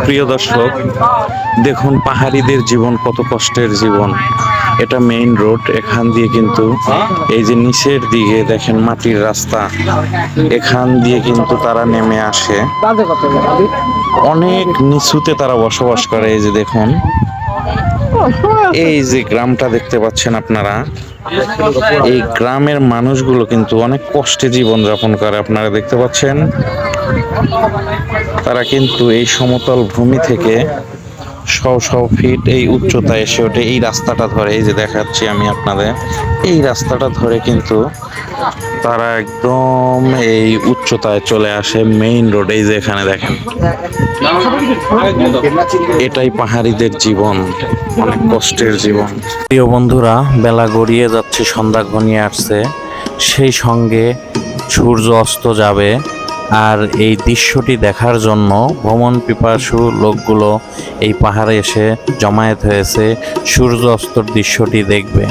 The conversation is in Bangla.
প্রিয় দর্শক, দেখুন পাহাড়িদের জীবন কত কষ্টের জীবন। এটা মেইন রোড, এখান দিয়ে কিন্তু এই যে নিচের দিকে দেখেন মাটির রাস্তা, এখান দিয়ে কিন্তু তারা নেমে আসে। অনেক নিচুতে তারা বসবাস করে। এই যে দেখুন, এই যে গ্রামটা দেখতে পাচ্ছেন আপনারা, এই গ্রামের মানুষগুলো কিন্তু অনেক কষ্টে জীবন যাপন করে। আপনারা দেখতে পাচ্ছেন, তারা কিন্তু এই সমতল ভূমি থেকে শো ফিট এই উচ্চতায় এসে ওঠে। এই রাস্তাটা ধরে, এই যে দেখাচ্ছি আমি আপনাদের, এই রাস্তাটা ধরে কিন্তু তারা একদম এই উচ্চতায় চলে আসে মেইন রোড। এই যে এখানে দেখেন, এটাই পাহাড়িদের জীবন, অনেক কষ্টের জীবন। প্রিয় বন্ধুরা, বেলা গড়িয়ে যাচ্ছে, সন্ধ্যা ঘনিয়ে আসছে, সেই সঙ্গে সূর্য অস্ত যাবে। আর এই দৃশ্যটি দেখার জন্য ভ্রমণ পিপাসু লোকগুলো এই পাহাড়ে এসে জমায়েত হয়েছে সূর্য অস্তর দৃশ্যটি দেখবে।